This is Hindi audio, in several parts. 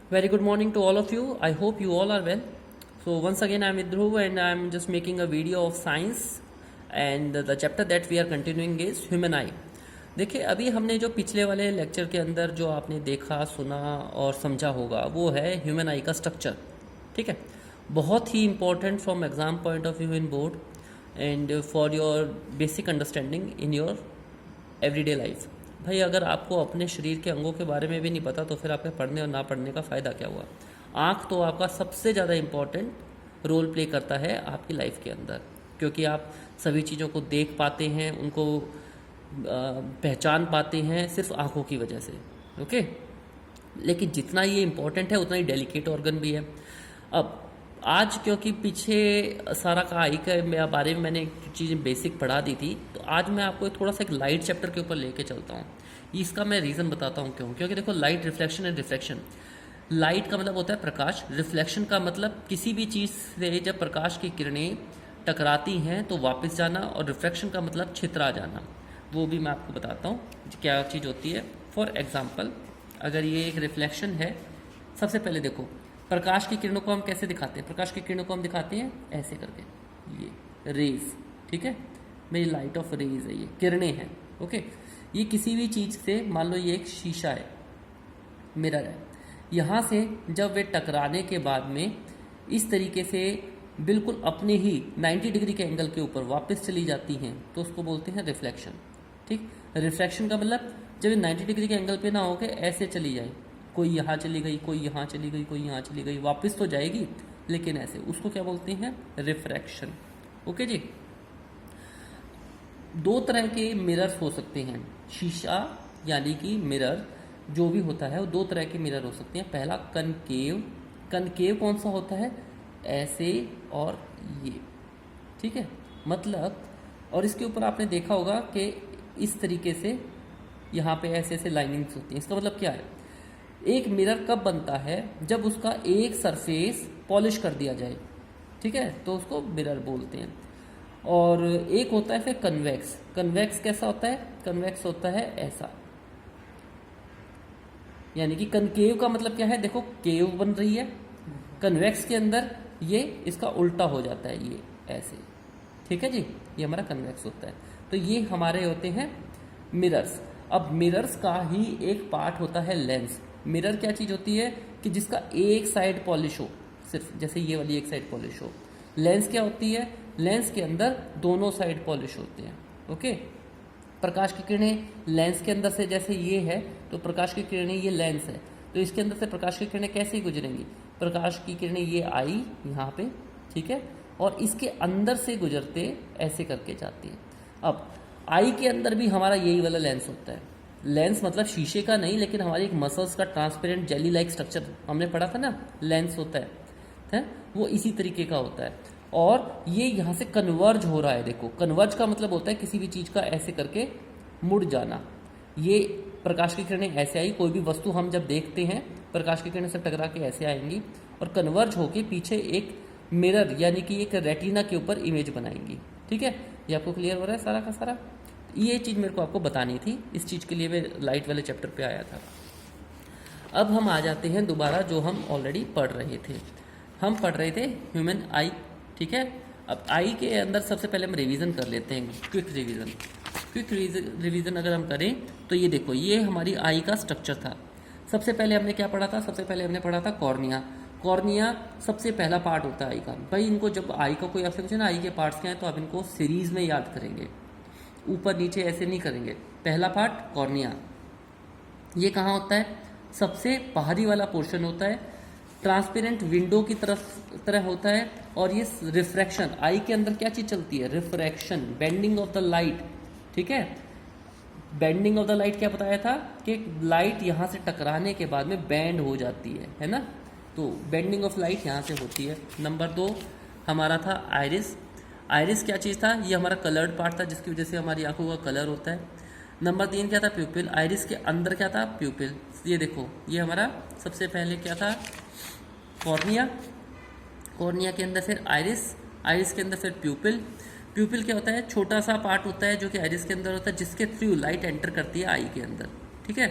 Very good morning to all of you. I hope you all are well. So once again I am with Dhruv and I am just making a video of science and the chapter that we are continuing is human eye. देखिए अभी हमने जो पिछले वाले लेक्चर के अंदर जो आपने देखा सुना और समझा होगा वो है ह्यूमन आई का स्ट्रक्चर. ठीक है, बहुत ही important from exam point of view in board and for your basic understanding in your everyday life. भाई अगर आपको अपने शरीर के अंगों के बारे में भी नहीं पता तो फिर आपके पढ़ने और ना पढ़ने का फ़ायदा क्या हुआ. आँख तो आपका सबसे ज़्यादा इम्पॉर्टेंट रोल प्ले करता है आपकी लाइफ के अंदर, क्योंकि आप सभी चीज़ों को देख पाते हैं, उनको पहचान पाते हैं सिर्फ आँखों की वजह से. ओके, लेकिन जितना ये इम्पॉर्टेंट है उतना ही डेलिकेट ऑर्गन भी है. अब आज क्योंकि पीछे सारा का आई के बारे में मैंने चीज़ें बेसिक पढ़ा दी थी, तो आज मैं आपको थोड़ा सा एक लाइट चैप्टर के ऊपर लेके चलता हूँ. इसका मैं रीज़न बताता हूँ क्यों. क्योंकि देखो, light, reflection and refraction. Light का मतलब होता है प्रकाश, रिफ्लेक्शन का मतलब किसी भी चीज़ से जब प्रकाश की किरणें टकराती हैं तो वापस जाना, और रिफ्रैक्शन का मतलब छितरा जाना. वो भी मैं आपको बताता हूँ क्या चीज़ होती है. फॉर एग्ज़ाम्पल, अगर ये एक रिफ्लेक्शन है, सबसे पहले देखो प्रकाश की किरणों को हम कैसे दिखाते हैं. प्रकाश की किरणों को हम दिखाते हैं ऐसे करके, ये रेज. ठीक है, मेरी लाइट ऑफ रेज है, ये किरणें हैं. ओके, ये किसी भी चीज़ से, मान लो ये एक शीशा है, मिरर है, यहाँ से जब वे टकराने के बाद में इस तरीके से बिल्कुल अपने ही 90 डिग्री के एंगल के ऊपर वापस चली जाती हैं तो उसको बोलते हैं रिफ्लेक्शन. ठीक, रिफ्रैक्शन का मतलब जब ये 90 डिग्री के एंगल पे ना होके ऐसे चली जाए, कोई यहाँ चली गई, कोई यहाँ चली गई, कोई यहाँ चली गई, वापस तो जाएगी लेकिन ऐसे, उसको क्या बोलते हैं, रिफ्रैक्शन. ओके जी. दो तरह के मिरर्स हो सकते हैं. शीशा यानी कि मिरर जो भी होता है वो दो तरह के मिरर हो सकते हैं. पहला कनकेव. कनकेव कौन सा होता है, ऐसे और ये. ठीक है, मतलब, और इसके ऊपर आपने देखा होगा कि इस तरीके से यहाँ पे ऐसे ऐसे लाइनिंग्स होती हैं. इसका मतलब क्या है, एक मिरर कब बनता है, जब उसका एक सरफेस पॉलिश कर दिया जाए. ठीक है, तो उसको मिरर बोलते हैं. और एक होता है फिर कन्वेक्स. कन्वेक्स कैसा होता है, कन्वेक्स होता है ऐसा, यानी कि कनकेव का मतलब क्या है, देखो केव बन रही है, कन्वेक्स के अंदर ये इसका उल्टा हो जाता है, ये ऐसे. ठीक है जी, ये हमारा कन्वेक्स होता है. तो ये हमारे होते हैं मिरर्स. अब मिरर्स का ही एक पार्ट होता है लेंस. मिरर क्या चीज़ होती है कि जिसका एक साइड पॉलिश हो, सिर्फ जैसे ये वाली एक साइड पॉलिश हो. लेंस क्या होती है, लेंस के अंदर दोनों साइड पॉलिश होते हैं. ओके, प्रकाश की किरणें लेंस के अंदर से, जैसे ये है तो प्रकाश की किरणें, ये लेंस है तो इसके अंदर से प्रकाश की किरणें कैसे गुजरेंगी, प्रकाश की किरणें ये आई यहाँ पे, ठीक है, और इसके अंदर से गुजरते ऐसे करके जाती है. अब आई के अंदर भी हमारा यही वाला लेंस होता है. लेंस मतलब शीशे का नहीं, लेकिन हमारी एक मसल्स का ट्रांसपेरेंट जेली लाइक स्ट्रक्चर हमने पढ़ा था ना, लेंस होता है वो इसी तरीके का होता है. और ये यहाँ से कन्वर्ज हो रहा है. देखो, कन्वर्ज का मतलब होता है किसी भी चीज़ का ऐसे करके मुड़ जाना. ये प्रकाश की किरणें ऐसे आई, कोई भी वस्तु हम जब देखते हैं प्रकाश की किरणें से टकरा के ऐसे आएंगी और कन्वर्ज होके पीछे एक मिरर यानी कि एक रेटिना के ऊपर इमेज बनाएंगी. ठीक है, ये आपको क्लियर हो रहा है सारा का सारा. ये चीज़ मेरे को आपको बतानी थी, इस चीज़ के लिए मैं लाइट वाले चैप्टर पे आया था. अब हम आ जाते हैं दोबारा जो हम ऑलरेडी पढ़ रहे थे. हम पढ़ रहे थे ह्यूमन आई. ठीक है, अब आई के अंदर सबसे पहले हम रिवीजन कर लेते हैं, क्विक रिवीजन. क्विक रिवीजन अगर हम करें तो ये देखो, ये हमारी आई का स्ट्रक्चर था. सबसे पहले हमने क्या पढ़ा था, सबसे पहले हमने पढ़ा था कॉर्निया. कॉर्निया सबसे पहला पार्ट होता है आई का. भाई इनको जब आई का कोई आपसे पूछे ना आई के पार्ट्स क्या हैं, तो आप इनको सीरीज में याद करेंगे, ऊपर नीचे ऐसे नहीं करेंगे. पहला पार्ट कॉर्निया, ये कहाँ होता है, सबसे बाहरी वाला पोर्शन होता है, ट्रांसपेरेंट विंडो की तरह होता है. और ये रिफ्रैक्शन, आई के अंदर क्या चीज़ चलती है, refraction, bending of the light. ठीक है, बेंडिंग ऑफ द लाइट क्या बताया था कि लाइट यहाँ से टकराने के बाद में बैंड हो जाती है ना. तो बेंडिंग ऑफ लाइट यहाँ से होती है. नंबर 2 हमारा था आइरिस. आइरिस क्या चीज़ था, ये हमारा कलर्ड पार्ट था जिसकी वजह से हमारी आंखों का कलर होता है. नंबर 3 क्या था, प्यूपिल. आइरिस के अंदर क्या था, प्यूपिल. ये देखो, ये हमारा सबसे पहले क्या था, कॉर्निया. कॉर्निया के अंदर फिर आइरिस, आइरिस के अंदर फिर प्यूपिल. प्यूपिल क्या होता है, छोटा सा पार्ट होता है जो कि आइरिस के अंदर होता है, जिसके थ्रू लाइट एंटर करती है आई के अंदर. ठीक है,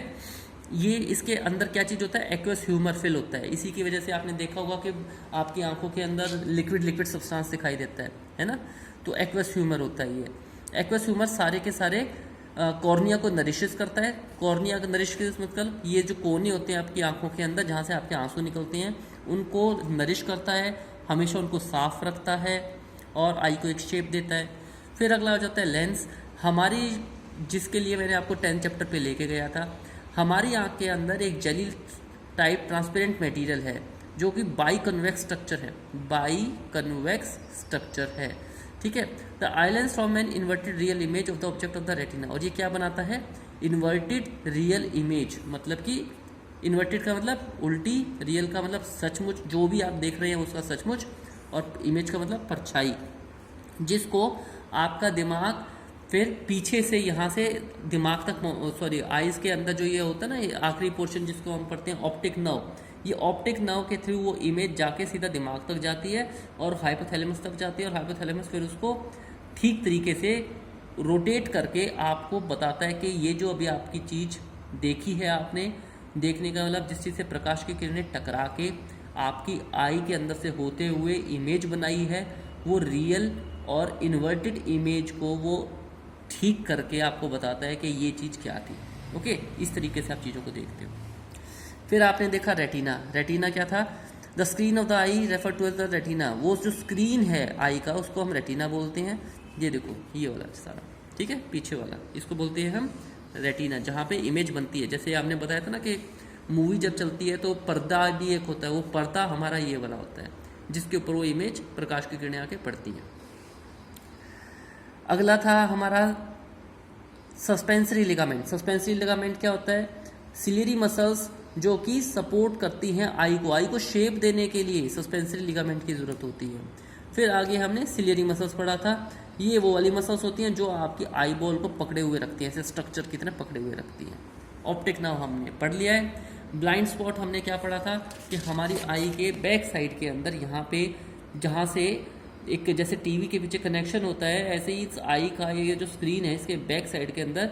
ये इसके अंदर क्या चीज़ होता है, एक्वस ह्यूमर फिल होता है। इसी की वजह से आपने देखा होगा कि आपकी आंखों के अंदर लिक्विड लिक्विड सब्सटेंस दिखाई देता है ना। तो एक्वस ह्यूमर होता है ये। एक्वस ह्यूमर सारे के सारे कॉर्निया को नरिशेस करता है। कॉर्निया का नरिश के मतलब ये जो कोने होते हैं आपकी आंखों के अंदर जहाँ से आपके आंसू निकलते हैं, उनको नरिश करता है, हमेशा उनको साफ रखता है और आई को एक शेप देता है। फिर अगला हो जाता है लेंस। हमारी, जिसके लिए मैंने आपको 10 चैप्टर पे लेके गया था, हमारी आँख के अंदर एक जेली टाइप ट्रांसपेरेंट मटेरियल है जो कि बाई कन्वेक्स स्ट्रक्चर है, बाई कन्वेक्स स्ट्रक्चर है, ठीक है। The islands from an inverted real image of the object of the retina. और ये क्या बनाता है, इन्वर्टेड रियल इमेज, मतलब कि इन्वर्टेड का मतलब उल्टी, रियल का मतलब सचमुच, जो भी आप देख रहे हैं उसका सचमुच, और इमेज का मतलब परछाई, जिसको आपका दिमाग फिर पीछे से यहाँ से दिमाग तक, सॉरी आइज़ के अंदर जो ये होता है ना, ये आखिरी पोर्शन जिसको हम पढ़ते हैं ऑप्टिक नर्व, ये ऑप्टिक नर्व के थ्रू वो इमेज जाके सीधा दिमाग तक जाती है और हाइपोथैलेमस तक जाती है, और हाइपोथैलेमस फिर उसको ठीक तरीके से रोटेट करके आपको बताता है कि ये जो अभी आपकी चीज़ देखी है आपने, देखने का मतलब जिस चीज़ से प्रकाश की किरणें टकरा के आपकी आई के अंदर से होते हुए इमेज बनाई है, वो रियल और इन्वर्टेड इमेज को वो ठीक करके आपको बताता है कि ये चीज़ क्या थी। ओके, इस तरीके से आप चीज़ों को देखते हो। फिर आपने देखा रेटिना। रेटिना क्या था, the screen of the eye refer to the retina. वो जो स्क्रीन है आई का, उसको हम रेटिना बोलते हैं। ये देखो ये वाला सारा, ठीक है, पीछे वाला, इसको बोलते हैं हम रेटिना, जहाँ पे इमेज बनती है। जैसे आपने बताया था ना कि मूवी जब चलती है तो पर्दा भी एक होता है, वो पर्दा हमारा ये वाला होता है जिसके ऊपर वो इमेज प्रकाश की किरणें आके पड़ती है। अगला था हमारा सस्पेंसरी लिगामेंट। सस्पेंसरी लिगामेंट क्या होता है, सिलियरी मसल्स जो कि सपोर्ट करती हैं आई को शेप देने के लिए सस्पेंसरी लिगामेंट की ज़रूरत होती है। फिर आगे हमने सिलियरी मसल्स पढ़ा था। ये वो वाली मसल्स होती हैं जो आपकी आई बॉल को पकड़े हुए रखती हैं, ऐसे स्ट्रक्चर की तरह पकड़े हुए रखती हैं। ऑप्टिक नर्व हमने पढ़ लिया है। ब्लाइंड स्पॉट हमने क्या पढ़ा था कि हमारी आई के बैक साइड के अंदर यहाँ पे, जहाँ से एक जैसे टीवी के पीछे कनेक्शन होता है, ऐसे ही इस आई का ये जो स्क्रीन है इसके बैक साइड के अंदर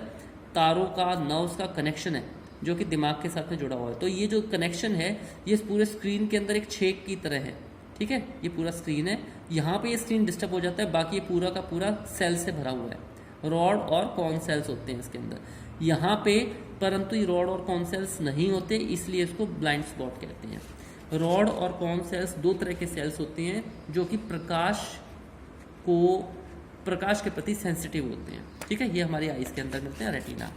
तारों का, नर्व्स का कनेक्शन है जो कि दिमाग के साथ में जुड़ा हुआ है। तो ये जो कनेक्शन है ये इस पूरे स्क्रीन के अंदर एक छेद की तरह है, ठीक है। ये पूरा स्क्रीन है, यहाँ पे ये स्क्रीन डिस्टर्ब हो जाता है, बाकी ये पूरा का पूरा सेल से भरा हुआ है। रॉड और कॉन सेल्स होते हैं इसके अंदर यहाँ पे, परंतु ये रॉड और कॉन सेल्स नहीं होते, इसलिए इसको ब्लाइंड स्पॉट कहते हैं। रॉड और कॉन सेल्स दो तरह के सेल्स होते हैं जो कि प्रकाश के प्रति सेंसिटिव होते हैं, ठीक है। ये हमारी आईज के अंदर मिलते हैं, रेटिना,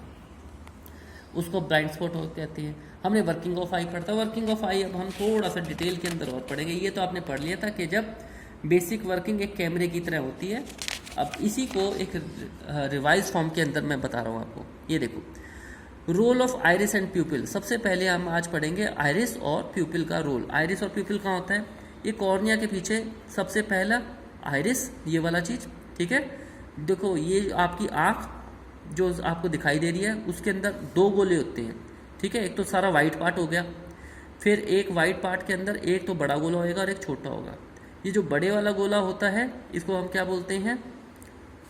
उसको ब्लाइंड स्पॉट कहते हैं। हमने वर्किंग ऑफ आई पढ़ा था। वर्किंग ऑफ आई अब हम थोड़ा सा डिटेल के अंदर और पढ़ेंगे। ये तो आपने पढ़ लिया था कि जब बेसिक वर्किंग एक कैमरे की तरह होती है। अब इसी को एक रिवाइज फॉर्म के अंदर मैं बता रहा हूँ आपको। ये देखो, role of iris and pupil. सबसे पहले हम आज पढ़ेंगे आइरिस और प्यूपिल का रोल। आइरिस और प्यूपिल कहाँ होता है, ये कॉर्निया के पीछे सबसे पहला आइरिस, ये वाला चीज़, ठीक है। देखो ये आपकी आँख जो आपको दिखाई दे रही है उसके अंदर दो गोले होते हैं, ठीक है। एक तो सारा वाइट पार्ट हो गया, फिर एक वाइट पार्ट के अंदर एक तो बड़ा गोला होगा और एक छोटा होगा। ये जो बड़े वाला गोला होता है इसको हम क्या बोलते हैं,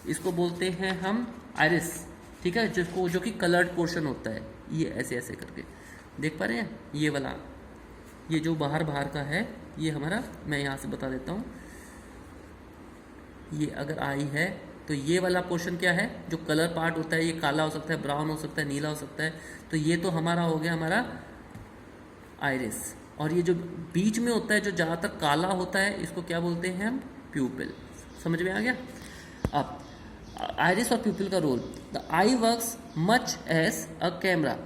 इसको बोलते हैं हम आइरिस, ठीक है, जिसको जो कि कलर्ड पोर्शन होता है। ये ऐसे ऐसे करके देख पा रहे हैं, ये वाला, ये जो बाहर का है ये हमारा, मैं यहाँ से बता देता हूँ। ये अगर आई है तो ये वाला पोर्शन क्या है, जो कलर पार्ट होता है, ये काला हो सकता है, ब्राउन हो सकता है, नीला हो सकता है। तो ये तो हमारा हो गया हमारा आइरिस। और ये जो बीच में होता है जो ज़्यादातर काला होता है इसको क्या बोलते हैं हम, प्यूपिल। समझ में आ गया। अब आइरिस और प्यूपिल का role. The eye works much as a camera.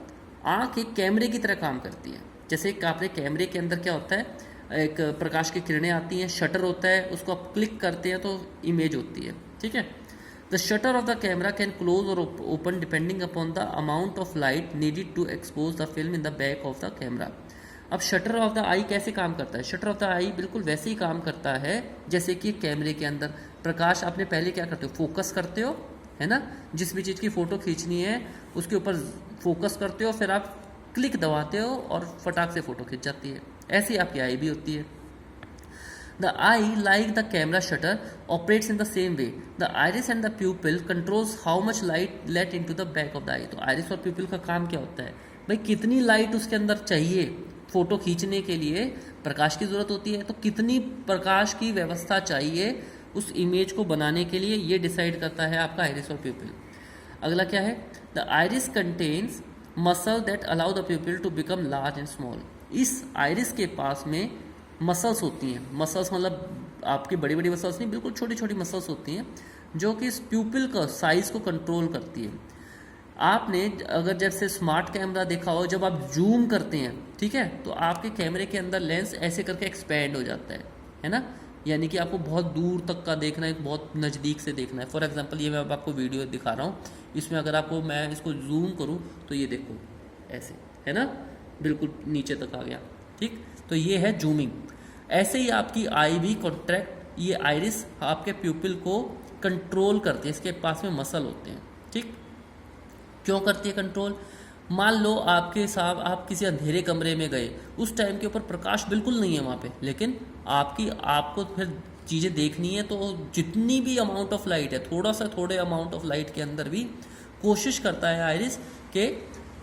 आँख एक कैमरे की तरह काम करती है। जैसे आपने कैमरे के अंदर क्या होता है, एक प्रकाश की किरणें आती हैं, शटर होता है, उसको आप क्लिक करते हैं तो इमेज होती है, ठीक है। The shutter of the camera can close और open depending upon the amount of light needed to expose the film in the back of the camera. अब शटर ऑफ द आई कैसे काम करता है, शटर ऑफ द आई बिल्कुल वैसे ही काम करता है जैसे कि कैमरे के अंदर प्रकाश आपने पहले क्या करते हो, फोकस करते हो, है ना। जिस भी चीज़ की फ़ोटो खींचनी है उसके ऊपर फोकस करते हो, फिर आप क्लिक दबाते हो और फटाक से फ़ोटो खींच जाती है। ऐसी आपकी आई भी होती है। The eye, like the camera shutter, operates in the same way. The iris and the pupil controls how much light let into the back of the eye. तो iris और pupil का काम क्या होता है, भाई कितनी लाइट उसके अंदर चाहिए, फोटो खींचने के लिए प्रकाश की ज़रूरत होती है, तो कितनी प्रकाश की व्यवस्था चाहिए उस इमेज को बनाने के लिए, ये डिसाइड करता है आपका आइरिस और प्यूपिल। अगला क्या है, the iris contains muscle that allow the pupil to become large and small. इस आइरिस के पास में मसल्स होती हैं, मसल्स मतलब आपकी बड़ी बड़ी मसल्स नहीं, बिल्कुल छोटी छोटी मसल्स होती हैं जो कि इस प्यूपिल का साइज को कंट्रोल करती है। आपने अगर जैसे स्मार्ट कैमरा देखा हो, जब आप जूम करते हैं, ठीक है, तो आपके कैमरे के अंदर लेंस ऐसे करके एक्सपैंड हो जाता है ना, यानी कि आपको बहुत दूर तक का देखना है, बहुत नज़दीक से देखना है। फॉर एग्जांपल ये मैं अब आपको वीडियो दिखा रहा हूँ, इसमें अगर आपको मैं इसको जूम करूँ तो ये देखो ऐसे है ना, बिल्कुल नीचे तक आ गया, ठीक, तो ये है जूमिंग। ऐसे ही आपकी आई भी कॉन्ट्रैक्ट, ये आइरिस आपके प्यूपिल को कंट्रोल करती है, इसके पास में मसल होते हैं, ठीक। क्यों करती है कंट्रोल, मान लो आपके साथ आप किसी अंधेरे कमरे में गए, उस टाइम के ऊपर प्रकाश बिल्कुल नहीं है वहाँ पे, लेकिन आपको फिर चीज़ें देखनी है, तो जितनी भी अमाउंट ऑफ लाइट है, थोड़े अमाउंट ऑफ लाइट के अंदर भी कोशिश करता है आइरिस कि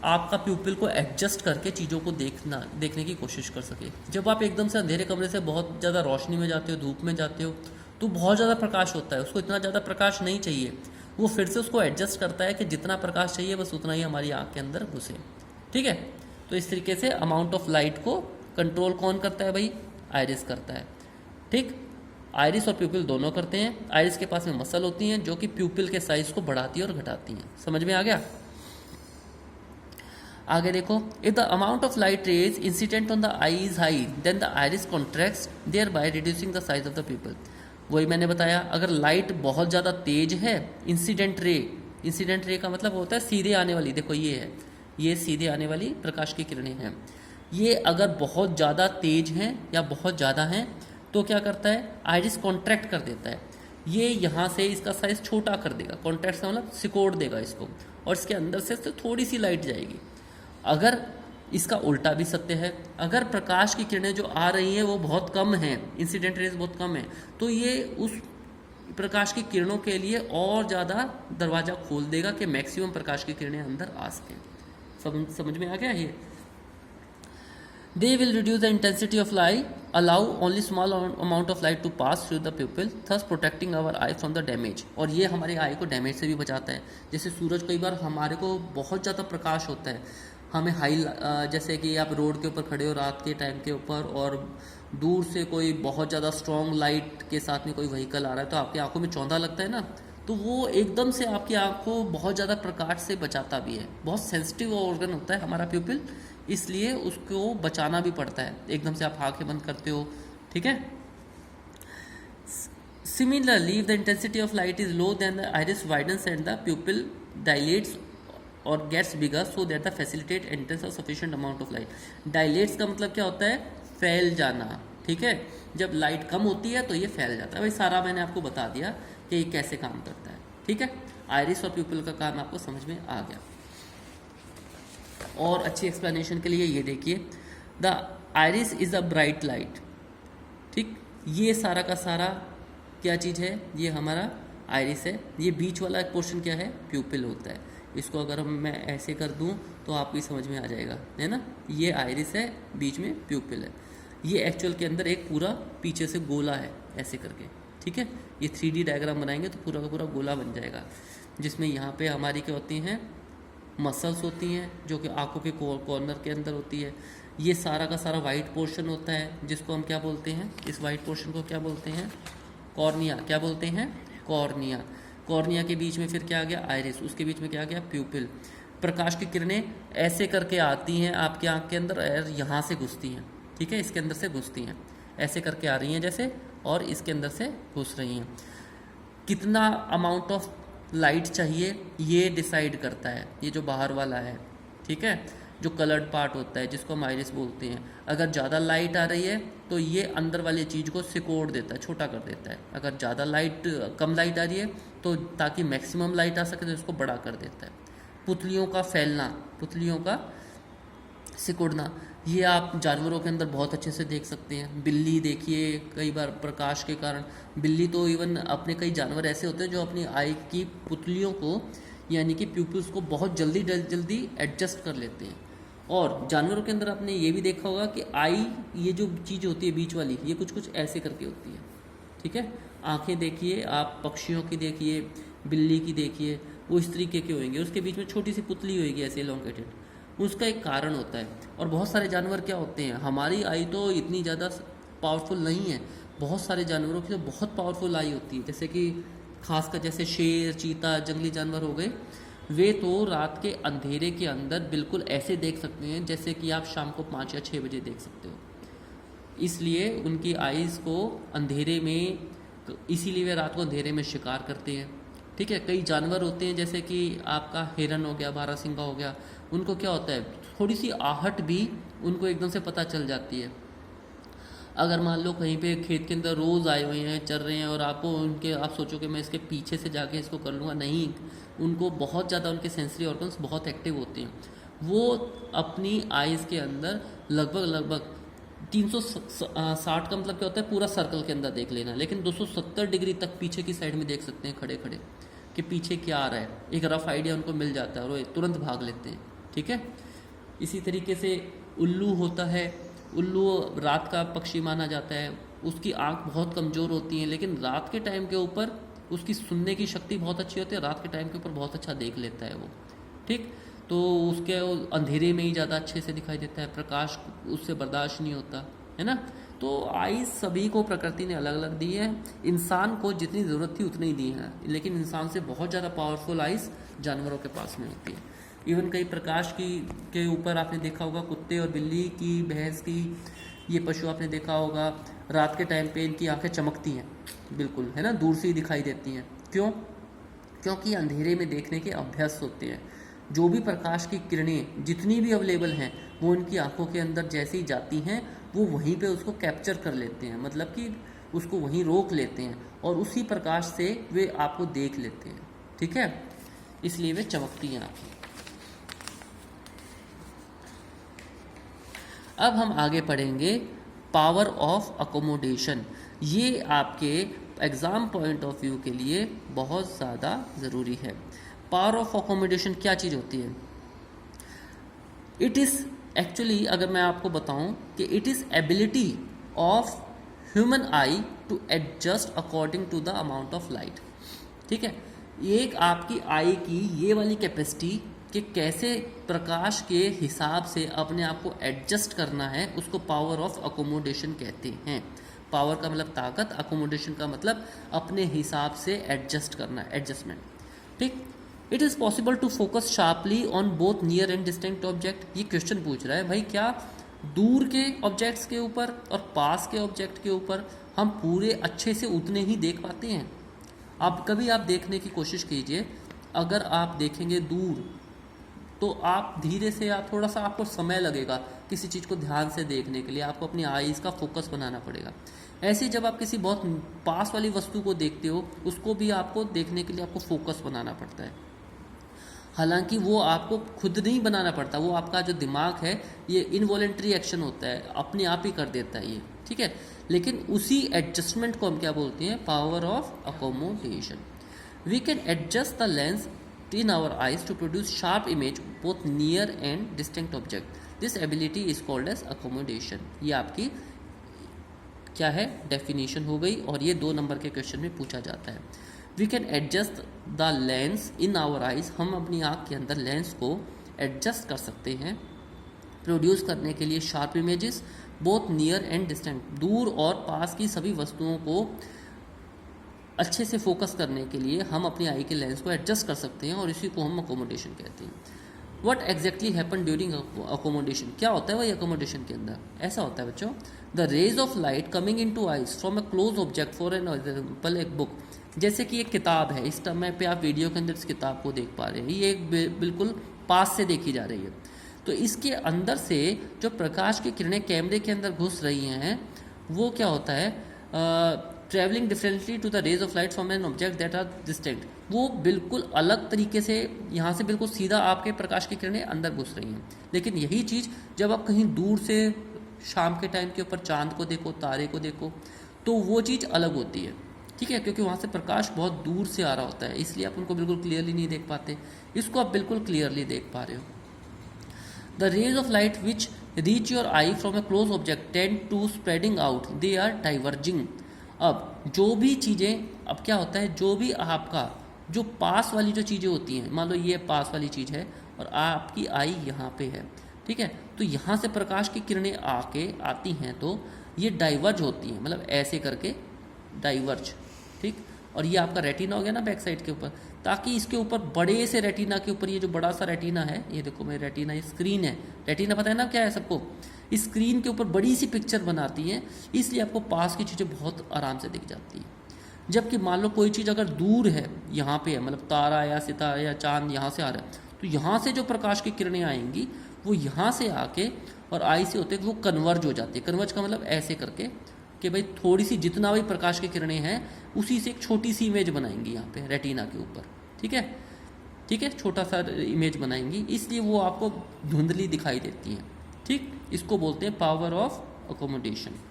आपका प्यूपिल को एडजस्ट करके चीज़ों को देखने की कोशिश कर सके। जब आप एकदम से अंधेरे कमरे से बहुत ज़्यादा रोशनी में जाते हो, धूप में जाते हो, तो बहुत ज़्यादा प्रकाश होता है, उसको इतना ज़्यादा प्रकाश नहीं चाहिए, वो फिर से उसको एडजस्ट करता है कि जितना प्रकाश चाहिए बस उतना ही हमारी आँख के अंदर घुसे, ठीक है। तो इस तरीके से अमाउंट ऑफ लाइट को कंट्रोल कौन करता है भाई, आइरिस करता है, ठीक। आइरिस और प्यूपिल दोनों करते हैं। आइरिस के पास में मसल होती हैं जो कि प्यूपिल के साइज को बढ़ाती है और घटाती हैं। समझ में आ गया। आगे देखो, if the amount of light rays incident on the eye is high then the iris contracts thereby reducing the size of the pupil. वही मैंने बताया, अगर लाइट बहुत ज़्यादा तेज है, इंसिडेंट रे का मतलब होता है सीधे आने वाली, देखो ये है, ये सीधे आने वाली प्रकाश की किरणें हैं, ये अगर बहुत ज़्यादा तेज हैं या बहुत ज़्यादा हैं तो क्या करता है, आइरिस कॉन्ट्रैक्ट कर देता है, ये यहाँ से इसका साइज छोटा कर देगा, कॉन्ट्रैक्ट का मतलब सिकोड़ देगा इसको, और इसके अंदर से थोड़ी सी लाइट जाएगी। अगर इसका उल्टा भी सत्य है, अगर प्रकाश की किरणें जो आ रही हैं वो बहुत कम हैं, इंसिडेंट रेज बहुत कम है, तो ये उस प्रकाश की किरणों के लिए और ज़्यादा दरवाज़ा खोल देगा कि मैक्सिमम प्रकाश की किरणें अंदर आ सकें। समझ में आ गया ये। They will reduce the intensity of light, allow only small amount of light to pass through the pupil, thus protecting our eye from the damage। और ये हमारे आई को डैमेज से भी बचाता है। जैसे सूरज, कई बार हमारे को बहुत ज़्यादा प्रकाश होता है, हमें जैसे कि आप रोड के ऊपर खड़े हो रात के टाइम के ऊपर, और दूर से कोई बहुत ज़्यादा स्ट्रॉन्ग लाइट के साथ में कोई व्हीकल आ रहा है, तो आपकी आंखों में चौंधा लगता है ना, तो वो एकदम से आपकी आँख को बहुत ज़्यादा प्रकाश से बचाता भी है। बहुत सेंसिटिव ऑर्गन होता है हमारा प्यूपिल, इसलिए उसको बचाना भी पड़ता है, एकदम से आप आँखें बंद करते हो, ठीक है। Similarly, if the intensity of light is low, then the iris widens and the pupil dilates or gets bigger so that the facilitate entrance of sufficient amount of light। Dilates का मतलब क्या होता है, फैल जाना, ठीक है। जब लाइट कम होती है तो ये फैल जाता है। भाई सारा मैंने आपको बता दिया कि ये कैसे काम करता है, ठीक है। आइरिस और प्यूपिल का काम आपको समझ में आ गया। और अच्छी एक्सप्लेनेशन के लिए ये देखिए, the iris is a bright light, ठीक। ये सारा का सारा क्या चीज़ है, ये हमारा आइरिस है। ये बीच वाला पोर्शन क्या है, प्यूपिल होता है। इसको अगर मैं ऐसे कर दूं तो आपको समझ में आ जाएगा, है ना। ये आइरिस है, बीच में प्यूपिल है। ये एक्चुअल के अंदर एक पूरा पीछे से गोला है ऐसे करके, ठीक है। ये 3D डायग्राम बनाएंगे तो पूरा का पूरा गोला बन जाएगा, जिसमें यहाँ पे हमारी क्या होती हैं, मसल्स होती हैं जो कि आंखों के कॉर्नर के अंदर होती है। ये सारा का सारा वाइट पोर्शन होता है जिसको हम क्या बोलते हैं, इस वाइट पोर्शन को क्या बोलते हैं, कॉर्निया। क्या बोलते हैं, कॉर्निया। कॉर्निया के बीच में फिर क्या आ गया, आइरिस। उसके बीच में क्या आ गया, प्यूपिल। प्रकाश की किरणें ऐसे करके आती हैं आपकी आँख के अंदर और यहाँ से घुसती हैं, ठीक है, इसके अंदर से घुसती हैं, ऐसे करके आ रही हैं जैसे, और इसके अंदर से घुस रही हैं। कितना अमाउंट ऑफ लाइट चाहिए ये डिसाइड करता है ये जो बाहर वाला है, ठीक है, जो कलर्ड पार्ट होता है जिसको हम आइरिस बोलते हैं। अगर ज़्यादा लाइट आ रही है तो ये अंदर वाली चीज़ को सिकोड़ देता है, छोटा कर देता है। अगर ज़्यादा कम लाइट आ रही है तो ताकि मैक्सिमम लाइट आ सके तो इसको बड़ा कर देता है। पुतलियों का फैलना, पुतलियों का सिकुड़ना, ये आप जानवरों के अंदर बहुत अच्छे से देख सकते हैं। बिल्ली देखिए, कई बार प्रकाश के कारण बिल्ली तो इवन अपने कई जानवर ऐसे होते हैं जो अपनी आई की पुतलियों को यानी कि प्यूपिल्स को बहुत जल्दी एडजस्ट कर लेते हैं। और जानवरों के अंदर आपने ये भी देखा होगा कि आई, ये जो चीज़ होती है बीच वाली, ये कुछ कुछ ऐसे करके होती है, ठीक है। आंखें देखिए आप पक्षियों की, देखिए बिल्ली की, देखिए वो इस तरीके के होंगे, उसके बीच में छोटी सी पुतली होगी ऐसे एलोंगेटेड, उसका एक कारण होता है। और बहुत सारे जानवर क्या होते हैं, हमारी आई तो इतनी ज़्यादा पावरफुल नहीं है, बहुत सारे जानवरों की तो बहुत पावरफुल आई होती है, जैसे कि खासकर जैसे शेर, चीता, जंगली जानवर हो गए, वे तो रात के अंधेरे के अंदर बिल्कुल ऐसे देख सकते हैं जैसे कि आप शाम को 5 या 6 बजे देख सकते हो। इसलिए उनकी आइज़ को अंधेरे में, इसीलिए वे रात को अंधेरे में शिकार करते हैं, ठीक है। कई जानवर होते हैं जैसे कि आपका हिरन हो गया, बारहसिंगा हो गया, उनको क्या होता है, थोड़ी सी आहट भी उनको एकदम से पता चल जाती है। अगर मान लो कहीं पे खेत के अंदर रोज़ आए हुए हैं, चल रहे हैं, और आपको उनके, आप सोचो कि मैं इसके पीछे से जाके इसको कर लूँगा, नहीं, उनको बहुत ज़्यादा, उनके सेंसरी ऑर्गन्स बहुत एक्टिव होते हैं। वो अपनी आइज़ के अंदर लगभग 360 का मतलब क्या होता है, पूरा सर्कल के अंदर देख लेना, लेकिन 270 डिग्री तक पीछे की साइड में देख सकते हैं खड़े खड़े कि पीछे क्या आ रहा है, एक रफ आइडिया उनको मिल जाता है और वो तुरंत भाग लेते हैं, ठीक है। इसी तरीके से उल्लू होता है, उल्लू रात का पक्षी माना जाता है, उसकी आंख बहुत कमज़ोर होती है, लेकिन रात के टाइम के ऊपर उसकी सुनने की शक्ति बहुत अच्छी होती है, रात के टाइम के ऊपर बहुत अच्छा देख लेता है वो, ठीक। तो उसके अंधेरे में ही ज़्यादा अच्छे से दिखाई देता है, प्रकाश उससे बर्दाश्त नहीं होता है ना। तो आइज़ सभी को प्रकृति ने अलग अलग दी है, इंसान को जितनी ज़रूरत थी उतनी दी है, लेकिन इंसान से बहुत ज़्यादा पावरफुल आइज़ जानवरों के पास में होती है। इवन कई प्रकाश की के ऊपर आपने देखा होगा, कुत्ते और बिल्ली की, भैंस की, ये पशु आपने देखा होगा, रात के टाइम पे इनकी आंखें चमकती हैं बिल्कुल, है ना, दूर से ही दिखाई देती हैं। क्यों? क्योंकि अंधेरे में देखने के अभ्यस्त होते हैं। जो भी प्रकाश की किरणें जितनी भी अवेलेबल हैं, वो उनकी आंखों के अंदर जैसे ही जाती हैं, वो वहीं पे उसको कैप्चर कर लेते हैं, मतलब कि उसको वहीं रोक लेते हैं, और उसी प्रकाश से वे आपको देख लेते हैं, ठीक है, इसलिए वे चमकती हैं आंखें। अब हम आगे पढ़ेंगे पावर ऑफ अकोमोडेशन। ये आपके एग्ज़ाम पॉइंट ऑफ व्यू के लिए बहुत ज़्यादा ज़रूरी है। पावर ऑफ अकोमोडेशन क्या चीज़ होती है? इट इज़ एक्चुअली, अगर मैं आपको बताऊं कि it is ability of human eye to adjust according to the amount of light, ठीक है। एक आपकी आई की ये वाली कैपेसिटी कि कैसे प्रकाश के हिसाब से अपने आप को एडजस्ट करना है, उसको पावर ऑफ अकोमोडेशन कहते हैं। पावर का मतलब ताकत, अकोमोडेशन का मतलब अपने हिसाब से एडजस्ट करना, एडजस्टमेंट, ठीक। It is possible to focus sharply on both near and distant object. ये क्वेश्चन पूछ रहा है भाई, क्या दूर के ऑब्जेक्ट्स के ऊपर और पास के ऑब्जेक्ट के ऊपर हम पूरे अच्छे से उतने ही देख पाते हैं? आप कभी आप देखने की कोशिश कीजिए, अगर आप देखेंगे दूर तो आप धीरे से, आप थोड़ा सा, आपको समय लगेगा किसी चीज़ को ध्यान से देखने के लिए, आपको अपनी आईज़ का फोकस बनाना पड़ेगा। ऐसे ही जब आप किसी बहुत पास वाली वस्तु को देखते हो, उसको भी आपको देखने के लिए आपको फोकस बनाना पड़ता है। हालांकि वो आपको खुद नहीं बनाना पड़ता, वो आपका जो दिमाग है ये इनवॉलेंट्री एक्शन होता है, अपने आप ही कर देता है ये, ठीक है। लेकिन उसी एडजस्टमेंट को हम क्या बोलते हैं? Power of accommodation. We can adjust the lens in our eyes to produce sharp image both near and distant object. This ability is called as accommodation. ये आपकी क्या है? डेफिनेशन हो गई, और ये 2 नंबर के क्वेश्चन में पूछा जाता है। We can adjust the lens in our eyes. हम अपनी आँख के अंदर लेंस को एडजस्ट कर सकते हैं प्रोड्यूस करने के लिए sharp images both near and distant, दूर और पास की सभी वस्तुओं को अच्छे से फोकस करने के लिए हम अपनी आई के लेंस को एडजस्ट कर सकते हैं, और इसी को हम अकोमोडेशन कहते हैं। What exactly happen during accommodation? क्या होता है वही अकोमोडेशन के अंदर? ऐसा होता है बच्चों, the rays of light coming into eyes from a close object, for an example एक बुक, जैसे कि एक किताब है, इस समय पे आप वीडियो के अंदर इस किताब को देख पा रहे हैं, ये एक बिल्कुल पास से देखी जा रही है, तो इसके अंदर से जो प्रकाश की किरणें कैमरे के अंदर घुस रही हैं, वो क्या होता है? Travelling differently to the rays of light from an object that are distant, वो बिल्कुल अलग तरीके से, यहाँ से बिल्कुल सीधा आपके प्रकाश की किरणें अंदर घुस रही हैं। लेकिन यही चीज़ जब आप कहीं दूर से शाम के टाइम के ऊपर चांद को देखो, तारे को देखो, तो वो चीज़ अलग होती है, ठीक है, क्योंकि वहाँ से प्रकाश बहुत दूर से आ रहा होता है, इसलिए आप उनको बिल्कुल क्लियरली नहीं देख पाते। इसको आप बिल्कुल क्लियरली देख पा रहे हो। The rays of light which reach your eye from a close object tend to spreading out, they are diverging. अब जो भी चीज़ें, अब क्या होता है, जो भी आपका जो पास वाली जो चीज़ें होती हैं, मान लो ये पास वाली चीज़ है और आपकी आई यहाँ पे है, ठीक है, तो यहाँ से प्रकाश की किरणें आती हैं तो ये डाइवर्ज होती हैं, मतलब ऐसे करके डाइवर्ज, ठीक। और ये आपका रेटिना हो गया ना बैक साइड के ऊपर, ताकि इसके ऊपर बड़े से रेटिना के ऊपर, ये जो बड़ा सा रेटिना है, ये देखो मेरे रेटिना, ये स्क्रीन है, रेटिना पता है ना क्या है सबको, इस स्क्रीन के ऊपर बड़ी सी पिक्चर बनाती है, इसलिए आपको पास की चीज़ें बहुत आराम से दिख जाती है। जबकि मान लो कोई चीज़ अगर दूर है, यहाँ पे है, मतलब तारा या सितारा या चांद यहाँ से आ रहा है, तो यहाँ से जो प्रकाश की किरणें आएंगी वो यहाँ से आके और आई से होते वो कन्वर्ज हो जाती है। कन्वर्ज का मतलब ऐसे करके कि भाई थोड़ी सी जितना भी प्रकाश की किरणें हैं उसी से एक छोटी सी इमेज बनाएंगी यहाँ पे रेटिना के ऊपर, ठीक है, ठीक है, छोटा सा इमेज बनाएंगी, इसलिए वो आपको धुंधली दिखाई देती हैं, ठीक। इसको बोलते हैं power of accommodation.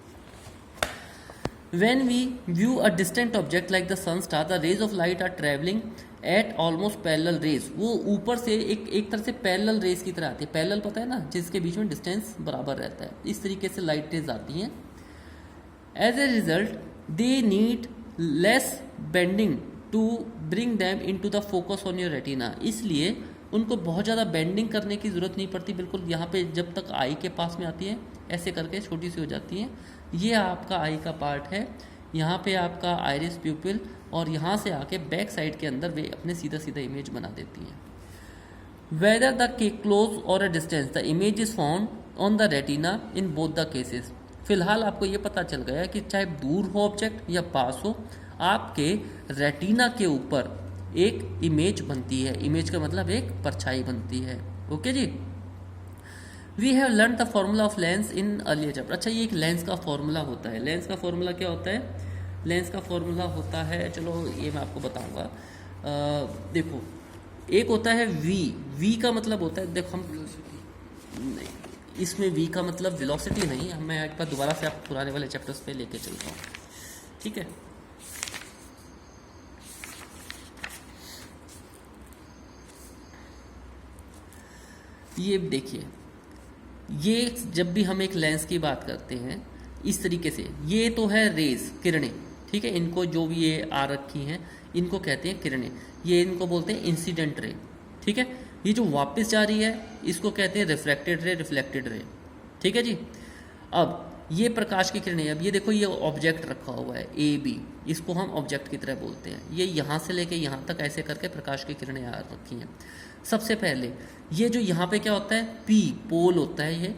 When we view a distant object like the sun star, the rays of light are traveling at almost parallel rays। वो ऊपर से एक तरह से पैरेलल रेस की तरह आती है। पैरेलल पता है ना, जिसके बीच में डिस्टेंस बराबर रहता है, इस तरीके से लाइट रेज आती हैं। As a result they need less bending to bring them into the focus on your retina. इसलिए उनको बहुत ज़्यादा बेंडिंग करने की ज़रूरत नहीं पड़ती, बिल्कुल यहाँ पे जब तक आई के पास में आती है ऐसे करके छोटी सी हो जाती हैं। ये आपका आई का पार्ट है, यहाँ पे आपका आइरिस प्यूपिल, और यहाँ से आके बैक साइड के अंदर वे अपने सीधा सीधा इमेज बना देती हैं। वेदर द क्लोज और a distance the image is found on the retina in both the cases. फिलहाल आपको ये पता चल गया कि चाहे दूर हो ऑब्जेक्ट या पास हो, आपके रेटिना के ऊपर एक इमेज बनती है। इमेज का मतलब एक परछाई बनती है। ओके जी, we have learn the formula of lens in earlier chapter. अच्छा, ये एक लेंस का फॉर्मूला होता है। लेंस का फॉर्मूला क्या होता है? लेंस का फॉर्मूला होता है, चलो ये मैं आपको बताऊंगा। देखो, एक होता है वी। वी का मतलब होता है, देखो हम इसमें वी का मतलब वेलोसिटी नहीं, मैं एक बार दोबारा से आप पुराने वाले चैप्टर्स पे लेके चलता हूँ, ठीक है। ये देखिए, ये जब भी हम एक लेंस की बात करते हैं इस तरीके से, ये तो है रेज, किरणें, ठीक है। इनको जो भी ये आ रखी हैं इनको कहते हैं किरणें, ये इनको बोलते हैं इंसिडेंट रे, ठीक है। ये जो वापस जा रही है इसको कहते हैं रिफ्रैक्टेड रे, रिफ्लेक्टेड रे, ठीक है जी। अब ये प्रकाश की किरणें, अब ये देखो ये ऑब्जेक्ट रखा हुआ है ए बी, इसको हम ऑब्जेक्ट की तरह बोलते हैं। ये यहाँ से लेके यहाँ तक ऐसे करके प्रकाश की किरणें आ रखी हैं। सबसे पहले ये जो यहाँ पे क्या होता है, पी पोल होता है,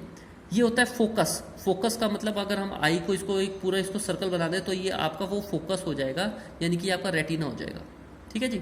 ये होता है फोकस। फोकस का मतलब अगर हम आई को इसको एक पूरा इसको सर्कल बना दें तो ये आपका वो फोकस हो जाएगा, यानी कि आपका रेटिना हो जाएगा, ठीक है जी।